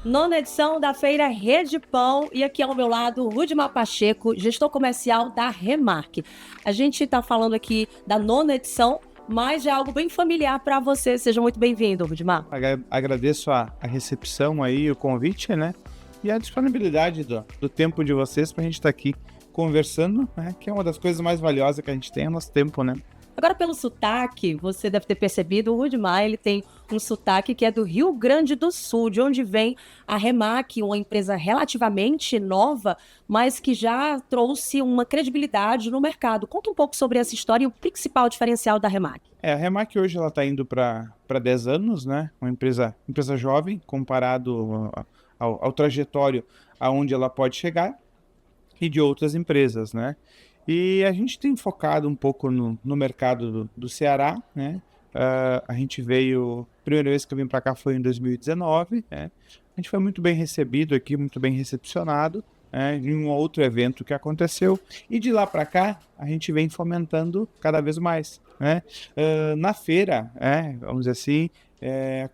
Nona edição da Feira Rede Pão, e aqui ao meu lado, Rudimar Pacheco, gestor comercial da Remark. A gente está falando aqui da nona edição, mas é algo bem familiar para você. Seja muito bem-vindo, Rudimar. Agradeço a recepção aí, o convite, né? E a disponibilidade do tempo de vocês para a gente estar aqui conversando, né? Que é uma das coisas mais valiosas que a gente tem, é o nosso tempo, né? Agora, pelo sotaque, você deve ter percebido, o Rudimar, ele tem um sotaque que é do Rio Grande do Sul, de onde vem a Remark, uma empresa relativamente nova, mas que já trouxe uma credibilidade no mercado. Conta um pouco sobre essa história e o principal diferencial da Remark. A Remark hoje ela está indo para 10 anos, né? Uma empresa jovem comparado ao trajetório aonde ela pode chegar e de outras empresas, né? E a gente tem focado um pouco no mercado do Ceará, né? A gente veio, a primeira vez que eu vim para cá foi em 2019, né? A gente foi muito bem recebido aqui, muito bem recepcionado, né? Em um outro evento que aconteceu. E de lá para cá, a gente vem fomentando cada vez mais, né? Na feira, vamos dizer assim, a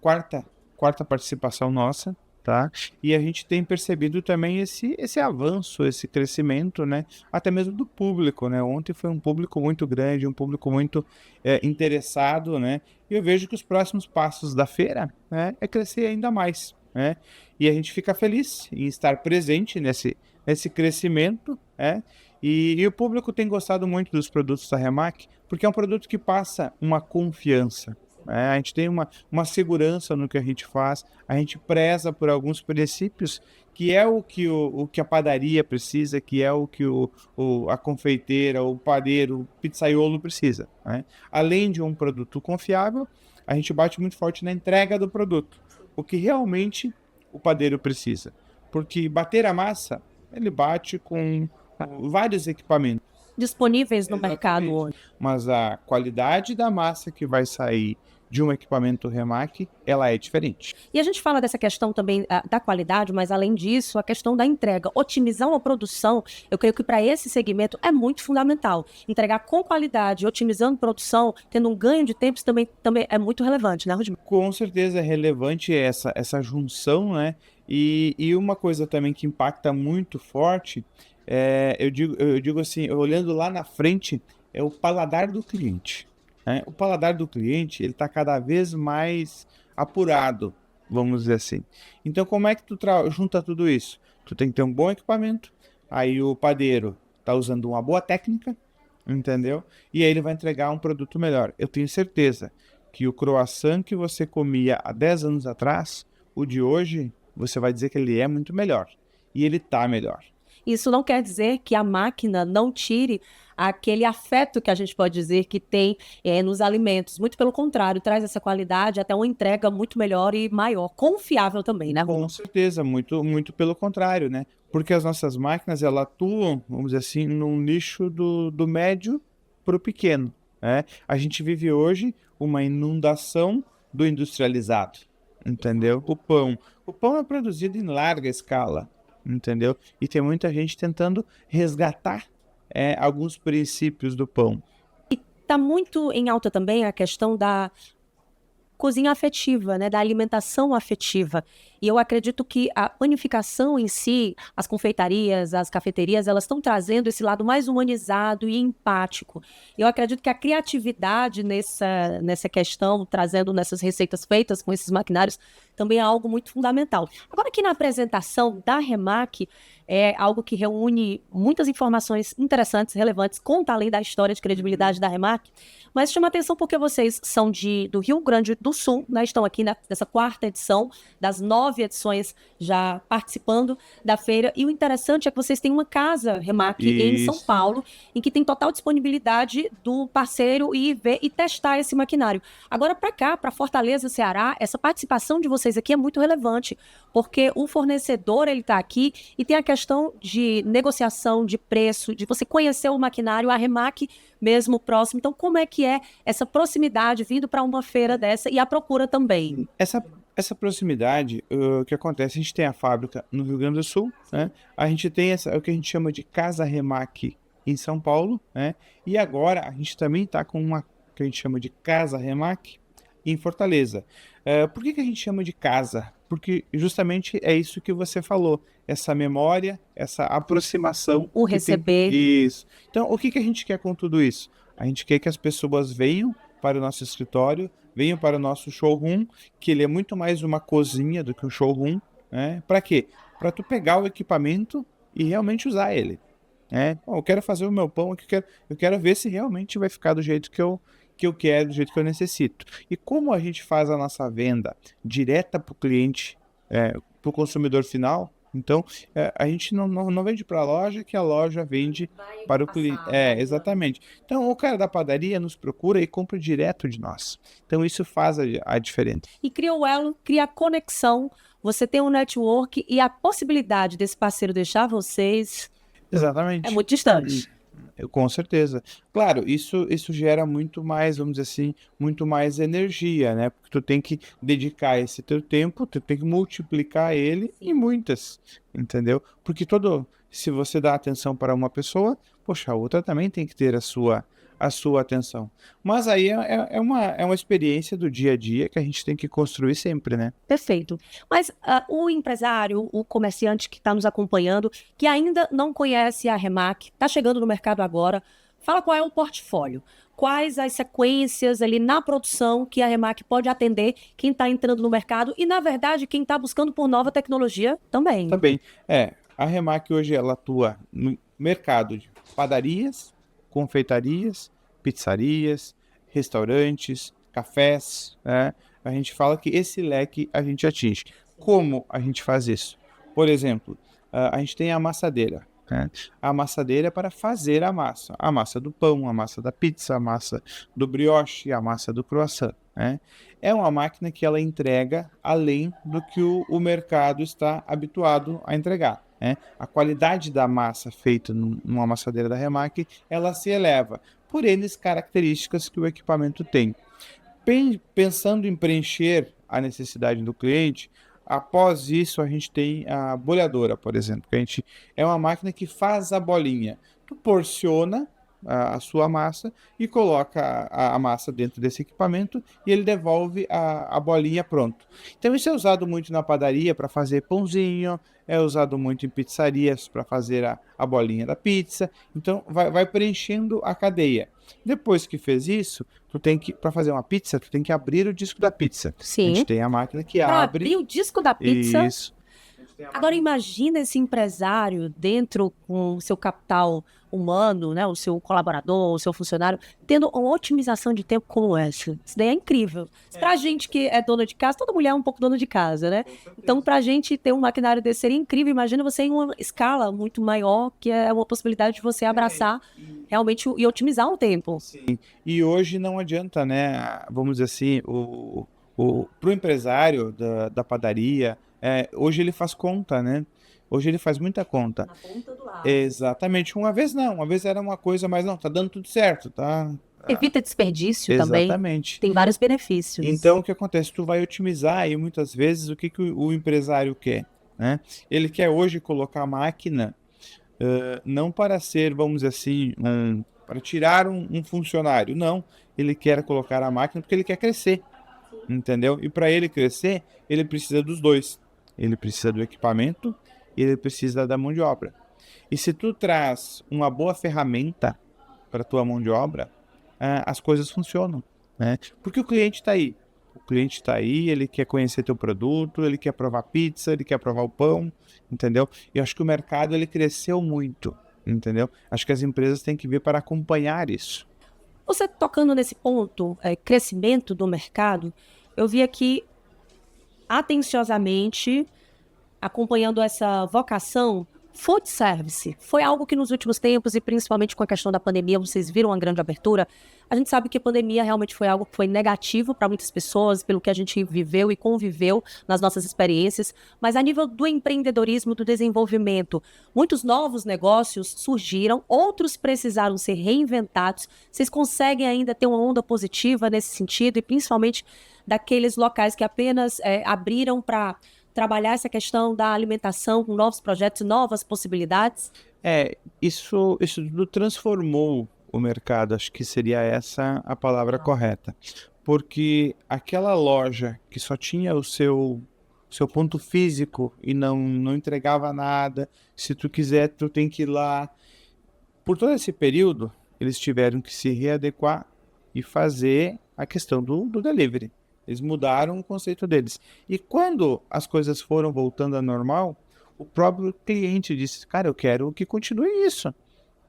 quarta participação nossa. Tá? E a gente tem percebido também esse avanço, esse crescimento, né? Até mesmo do público, né? Ontem foi um público muito grande, um público muito interessado, né? E eu vejo que os próximos passos da feira, né, é crescer ainda mais, né? E a gente fica feliz em estar presente nesse crescimento, né? E o público tem gostado muito dos produtos da Remark, porque é um produto que passa uma confiança. A gente tem uma segurança no que a gente faz, a gente preza por alguns princípios, que é o que a padaria precisa, que é o que a confeiteira, o padeiro, o pizzaiolo precisa, né? Além de um produto confiável, a gente bate muito forte na entrega do produto, o que realmente o padeiro precisa. Porque bater a massa, ele bate com vários equipamentos. Disponíveis no Exatamente. mercado hoje. Mas a qualidade da massa que vai sair de um equipamento Remark, ela é diferente. E a gente fala dessa questão também da qualidade, mas além disso, a questão da entrega. Otimizar uma produção, eu creio que para esse segmento é muito fundamental. Entregar com qualidade, otimizando produção, tendo um ganho de tempo, isso também é muito relevante, né, Rudimar? Com certeza é relevante essa junção, né? E uma coisa também que impacta muito forte, eu digo assim, olhando lá na frente, é o paladar do cliente, né? O paladar do cliente, ele está cada vez mais apurado, vamos dizer assim. Então, como é que tu junta tudo isso? Tu tem que ter um bom equipamento, aí o padeiro está usando uma boa técnica, entendeu? E aí ele vai entregar um produto melhor. Eu tenho certeza que o croissant que você comia há 10 anos atrás, o de hoje, você vai dizer que ele é muito melhor. E ele tá melhor. Isso não quer dizer que a máquina não tire aquele afeto que a gente pode dizer que tem nos alimentos. Muito pelo contrário, traz essa qualidade, até uma entrega muito melhor e maior, confiável também, né, Rudimar? Com certeza, muito, muito pelo contrário, né? Porque as nossas máquinas, elas atuam, vamos dizer assim, num nicho do médio para o pequeno, né? A gente vive hoje uma inundação do industrializado, entendeu? O pão é produzido em larga escala, entendeu? E tem muita gente tentando resgatar alguns princípios do pão. Está muito em alta também a questão da cozinha afetiva, né, da alimentação afetiva. E eu acredito que a panificação em si, as confeitarias, as cafeterias, elas estão trazendo esse lado mais humanizado e empático. Eu acredito que a criatividade nessa questão, trazendo nessas receitas feitas com esses maquinários, também é algo muito fundamental. Agora, aqui na apresentação da Remark, é algo que reúne muitas informações interessantes, relevantes, conta além da história de credibilidade da Remark, mas chama atenção porque vocês são do Rio Grande do Sul, né? Estão aqui nessa quarta edição, das 9 edições já participando da feira, e o interessante é que vocês têm uma casa Remark em São Paulo, em que tem total disponibilidade do parceiro ir ver e testar esse maquinário. Agora, para cá, para Fortaleza, Ceará, essa participação de vocês aqui é muito relevante, porque o fornecedor, ele está aqui e tem a questão de negociação de preço, de você conhecer o maquinário, a Remark mesmo próximo. Então, como é que é essa proximidade vindo para uma feira dessa e a procura também? Essa proximidade, o que acontece, a gente tem a fábrica no Rio Grande do Sul, né? A gente tem o que a gente chama de Casa Remark em São Paulo, né? E agora a gente também está com uma que a gente chama de Casa Remark em Fortaleza. Por que a gente chama de casa? Porque justamente é isso que você falou, essa memória, essa aproximação. O que receber. Isso. Então, o que a gente quer com tudo isso? A gente quer que as pessoas venham para o nosso escritório, venham para o nosso showroom, que ele é muito mais uma cozinha do que um showroom, né? Para quê? Para tu pegar o equipamento e realmente usar ele. Eu quero fazer o meu pão, eu quero ver se realmente vai ficar do jeito que eu quero, do jeito que eu necessito. E como a gente faz a nossa venda direta para o cliente, para o consumidor final, então a gente não vende para a loja, que a loja vende para o cliente. Exatamente. Então o cara da padaria nos procura e compra direto de nós. Então isso faz a diferença. E cria o elo, cria a conexão. Você tem um network e a possibilidade desse parceiro deixar vocês Exatamente. é muito distante. Com certeza. Claro, isso gera muito mais, vamos dizer assim, muito mais energia, né? Porque tu tem que dedicar esse teu tempo, tu tem que multiplicar ele em muitas, entendeu? Porque se você dá atenção para uma pessoa, poxa, a outra também tem que ter a sua atenção. Mas aí é uma experiência do dia a dia que a gente tem que construir sempre, né? Perfeito. Mas o empresário, o comerciante que está nos acompanhando, que ainda não conhece a Remac, está chegando no mercado agora, fala qual é o portfólio, quais as sequências ali na produção que a Remac pode atender quem está entrando no mercado e, na verdade, quem está buscando por nova tecnologia também. Também. A Remac hoje ela atua no mercado de padarias, confeitarias, pizzarias, restaurantes, cafés, né? A gente fala que esse leque a gente atinge. Como a gente faz isso? Por exemplo, a gente tem a amassadeira, né? A amassadeira é para fazer a massa do pão, a massa da pizza, a massa do brioche, a massa do croissant, né? É uma máquina que ela entrega além do que o mercado está habituado a entregar, né? A qualidade da massa feita numa amassadeira da Remac, ela se eleva por N características que o equipamento tem. Pensando em preencher a necessidade do cliente, após isso a gente tem a bolhadora, por exemplo, que é uma máquina que faz a bolinha. Tu porciona a sua massa e coloca a massa dentro desse equipamento e ele devolve a bolinha pronto. Então isso é usado muito na padaria para fazer pãozinho, é usado muito em pizzarias para fazer a bolinha da pizza. Então vai preenchendo a cadeia. Depois que fez isso, para fazer uma pizza, tu tem que abrir o disco da pizza. Sim. A gente tem a máquina que Pra abre. abrir o disco da pizza. Isso. Agora imagina esse empresário dentro com o seu capital humano, né, o seu colaborador, o seu funcionário, tendo uma otimização de tempo como essa. Isso daí é incrível. Pra gente que é dona de casa, toda mulher é um pouco dona de casa, né? Então, pra gente ter um maquinário desse seria incrível. Imagina você em uma escala muito maior, que é uma possibilidade de você abraçar realmente e otimizar o tempo. Sim. E hoje não adianta, né? Vamos dizer assim, pro empresário da padaria, hoje ele faz conta, né? Hoje ele faz muita conta. Na ponta do lado. Exatamente. Uma vez era uma coisa, mas não, tá dando tudo certo, tá? Evita desperdício também. Exatamente. Tem vários benefícios. Então, o que acontece? Tu vai otimizar e muitas vezes o que o empresário quer, né? Ele quer hoje colocar a máquina não para ser, vamos dizer assim, para tirar um funcionário. Não, ele quer colocar a máquina porque ele quer crescer, entendeu? E para ele crescer, ele precisa dos dois. Ele precisa do equipamento e ele precisa da mão de obra. E se tu traz uma boa ferramenta para tua mão de obra, as coisas funcionam, né? Porque o cliente está aí. O cliente está aí, ele quer conhecer teu produto, ele quer provar pizza, ele quer provar o pão, entendeu? E eu acho que o mercado ele cresceu muito, entendeu? Acho que as empresas têm que vir para acompanhar isso. Você tocando nesse ponto, crescimento do mercado, eu vi aqui atenciosamente, acompanhando essa vocação, food service. Foi algo que nos últimos tempos, e principalmente com a questão da pandemia, vocês viram uma grande abertura. A gente sabe que a pandemia realmente foi algo que foi negativo para muitas pessoas, pelo que a gente viveu e conviveu nas nossas experiências. Mas a nível do empreendedorismo, do desenvolvimento, muitos novos negócios surgiram, outros precisaram ser reinventados. Vocês conseguem ainda ter uma onda positiva nesse sentido, e principalmente daqueles locais que apenas abriram para trabalhar essa questão da alimentação com novos projetos, novas possibilidades? Isso tudo transformou o mercado, acho que seria essa a palavra correta. porque aquela loja que só tinha o seu ponto físico e não entregava nada, se tu quiser, tu tem que ir lá. Por todo esse período, eles tiveram que se readequar e fazer a questão do delivery. Eles mudaram o conceito deles. E quando as coisas foram voltando ao normal, o próprio cliente disse, cara, eu quero que continue isso.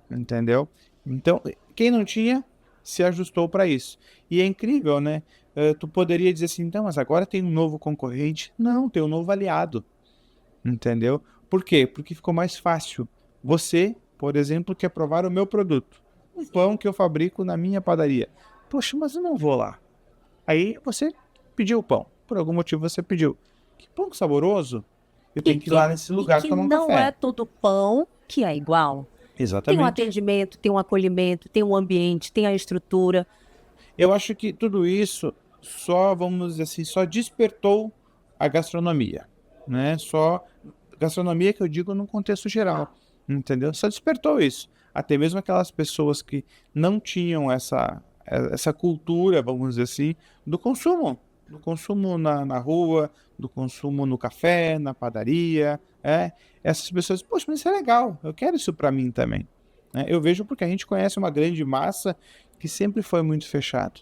Entendeu? Então, quem não tinha, se ajustou para isso. E é incrível, né? Tu poderia dizer assim, então, mas agora tem um novo concorrente. Não, tem um novo aliado. Entendeu? Por quê? Porque ficou mais fácil. Você, por exemplo, quer provar o meu produto. Um pão que eu fabrico na minha padaria. Poxa, mas eu não vou lá. Aí você pediu o pão. Por algum motivo você pediu. Que pão saboroso. Eu tenho que ir lá nesse lugar tomar um não café. é todo pão que é igual. Tem um Exatamente. atendimento, tem um acolhimento, tem um ambiente, tem a estrutura. Eu acho que tudo isso só, vamos dizer assim, só despertou a gastronomia, né? Só gastronomia que eu digo no contexto geral, entendeu? Só despertou isso. Até mesmo aquelas pessoas que não tinham essa cultura, vamos dizer assim, do consumo na rua, do consumo no café, na padaria, essas pessoas, poxa, mas isso é legal, eu quero isso para mim também. Né? Eu vejo porque a gente conhece uma grande massa que sempre foi muito fechado.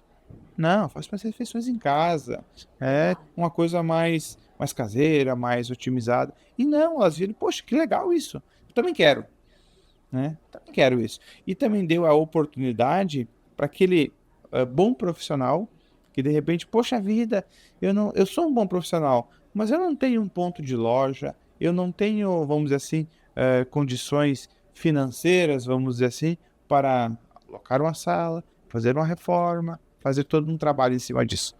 Não, faz para refeições em casa. É uma coisa mais caseira, mais otimizada. E não, elas viram, poxa, que legal isso. Eu também quero. Né? Também quero isso. E também deu a oportunidade para aquele bom profissional que de repente, poxa vida, eu sou um bom profissional, mas eu não tenho um ponto de loja, eu não tenho, vamos dizer assim, condições financeiras, vamos dizer assim, para alocar uma sala, fazer uma reforma, fazer todo um trabalho em cima disso.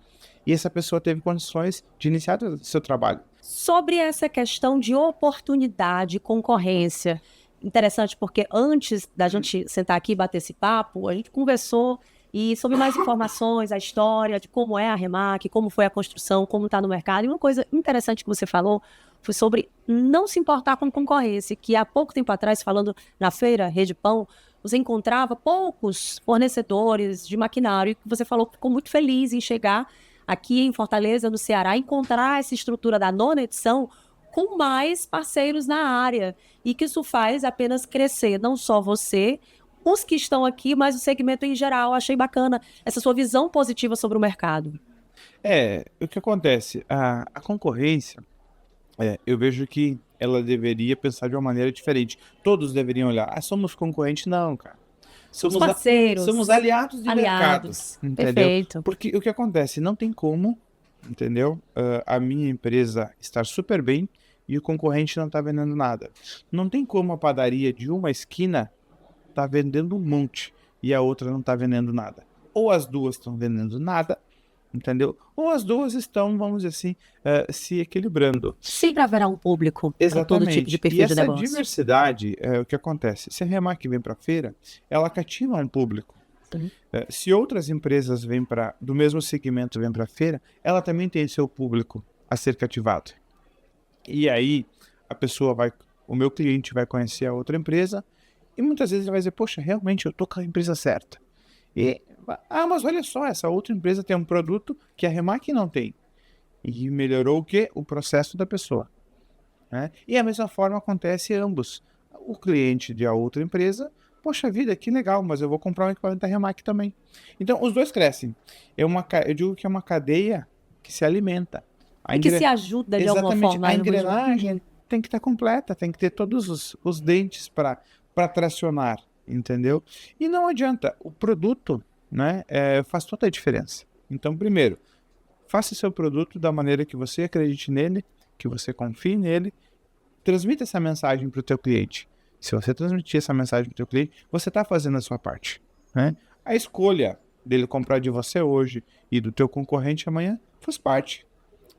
E essa pessoa teve condições de iniciar o seu trabalho. Sobre essa questão de oportunidade, concorrência, interessante porque antes da gente sentar aqui e bater esse papo, a gente conversou e sobre mais informações, a história de como é a Remac, como foi a construção, como está no mercado. E uma coisa interessante que você falou foi sobre não se importar com concorrência, que há pouco tempo atrás, falando na feira Rede Pão, você encontrava poucos fornecedores de maquinário, e você falou que ficou muito feliz em chegar aqui em Fortaleza, no Ceará, encontrar essa estrutura da nona edição com mais parceiros na área, e que isso faz apenas crescer, não só você, os que estão aqui, mas o segmento em geral. Achei bacana essa sua visão positiva sobre o mercado. O que acontece? A concorrência, eu vejo que ela deveria pensar de uma maneira diferente. Todos deveriam olhar, somos concorrentes? Não, cara. Somos parceiros. Somos aliados de mercado, entendeu? Perfeito. Porque o que acontece? Não tem como, entendeu? A minha empresa estar super bem e o concorrente não está vendendo nada. Não tem como a padaria de uma esquina tá vendendo um monte e a outra não tá vendendo nada. Ou as duas estão vendendo nada, entendeu? Ou as duas estão, vamos dizer assim, se equilibrando. Sempre haverá um público para todo tipo de E perfil de essa negócio. diversidade, o que acontece? Se a Remac vem para a feira, ela cativa um público. Uhum. Se outras empresas vêm do mesmo segmento vêm para a feira, ela também tem seu público a ser cativado. E aí o meu cliente vai conhecer a outra empresa e muitas vezes ele vai dizer, poxa, realmente eu tô com a empresa certa. Mas olha só, essa outra empresa tem um produto que a Remac não tem. E melhorou o quê? O processo da pessoa. Né? E a mesma forma acontece em ambos. O cliente de a outra empresa, poxa vida, que legal, mas eu vou comprar um equipamento da Remac também. Então, os dois crescem. Eu digo que é uma cadeia que se alimenta. E que se ajuda de alguma forma. A engrenagem tem que estar completa, tem que ter todos os dentes para tracionar, entendeu? E não adianta, o produto, né, faz toda a diferença. Então, primeiro, faça seu produto da maneira que você acredite nele, que você confie nele, transmita essa mensagem para o teu cliente. Se você transmitir essa mensagem para o teu cliente, você está fazendo a sua parte. Né? A escolha dele comprar de você hoje e do teu concorrente amanhã faz parte.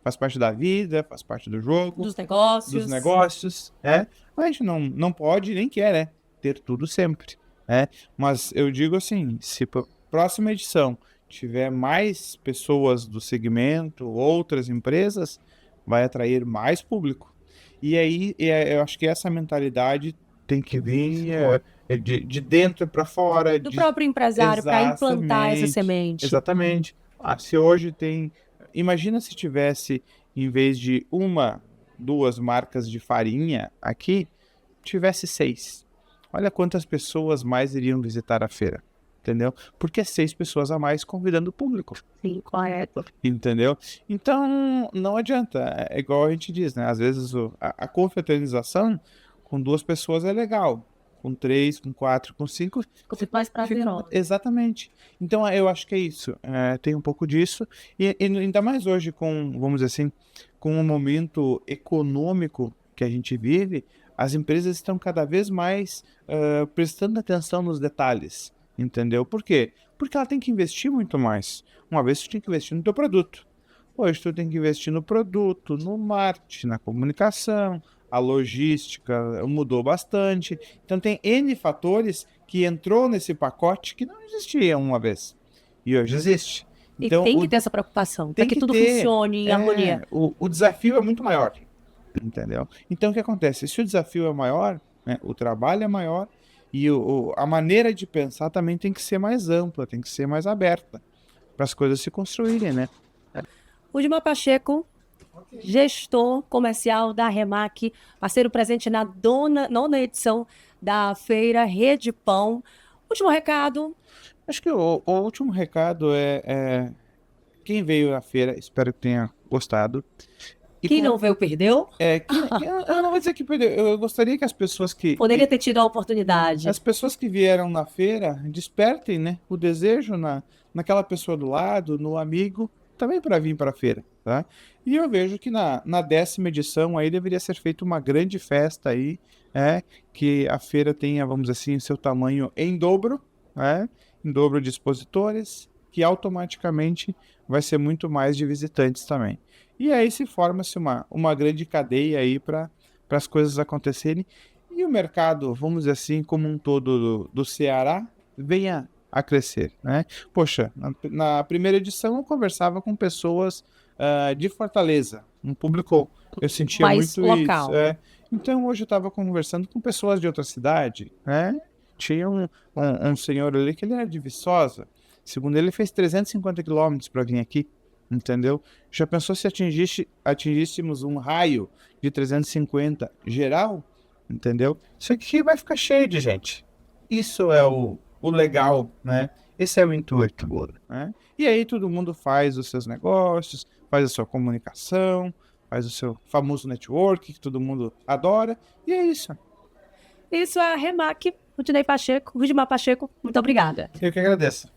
Faz parte da vida, faz parte do jogo. Dos negócios. A gente não pode nem quer, ter tudo sempre. Mas eu digo assim, se para próxima edição tiver mais pessoas do segmento, outras empresas, vai atrair mais público. E aí eu acho que essa mentalidade tem que vir de dentro para fora. Do próprio empresário para implantar essa semente. Exatamente. Se hoje tem... Imagina se tivesse, em vez de uma, duas marcas de farinha aqui, tivesse 6. Olha quantas pessoas mais iriam visitar a feira, entendeu? Porque é 6 pessoas a mais convidando o público. Sim, correto. Entendeu? Então, não adianta. É igual a gente diz, né? Às vezes a confraternização com 2 pessoas é legal. Com 3, com 4, com 5... Você faz prazeroso. Exatamente. Então, eu acho que é isso. Tem um pouco disso. E ainda mais hoje com, vamos dizer assim, com o momento econômico que a gente vive, as empresas estão cada vez mais prestando atenção nos detalhes. Entendeu? Por quê? Porque ela tem que investir muito mais. Uma vez tu tem que investir no teu produto. Hoje tu tem que investir no produto, no marketing, na comunicação, a logística mudou bastante. Então tem N fatores que entrou nesse pacote que não existia uma vez. E hoje existe. Então, E tem que ter essa preocupação, para tem que que tudo ter, funcione em harmonia. o desafio é muito maior. Entendeu? Então o que acontece? Se o desafio é maior, né, o trabalho é maior e a maneira de pensar também tem que ser mais ampla, tem que ser mais aberta para as coisas se construírem, né? Rudimar Pacheco, gestor comercial da Remac, parceiro presente na nona edição da feira Rede Pão. Último recado. Acho que o último recado é quem veio à feira, espero que tenha gostado. E Quem não veio perdeu. eu não vou dizer que perdeu, eu gostaria que as pessoas Poderia ter tido a oportunidade. as pessoas que vieram na feira despertem, né, o desejo naquela pessoa do lado, no amigo, também para vir para a feira, tá? E eu vejo que na 10ª edição aí deveria ser feita uma grande festa aí, que a feira tenha, vamos dizer assim, seu tamanho em dobro, em dobro de expositores, que automaticamente vai ser muito mais de visitantes também. E aí se forma-se uma grande cadeia aí para as coisas acontecerem e o mercado, vamos dizer assim, como um todo do Ceará, venha a crescer, né? Poxa, na primeira edição eu conversava com pessoas de Fortaleza, um público, eu sentia Mais muito local. isso. Então hoje eu estava conversando com pessoas de outra cidade, né? Tinha um senhor ali que ele era de Viçosa, segundo ele fez 350 quilômetros para vir aqui, entendeu? Já pensou se atingíssemos um raio de 350 geral, entendeu? Isso aqui vai ficar cheio de gente. Isso é o legal, né? Esse é o intuito, né? E aí todo mundo faz os seus negócios, faz a sua comunicação, faz o seu famoso network que todo mundo adora, e é isso. Isso é a Remac, Rudimar Pacheco. Muito obrigada. Eu que agradeço.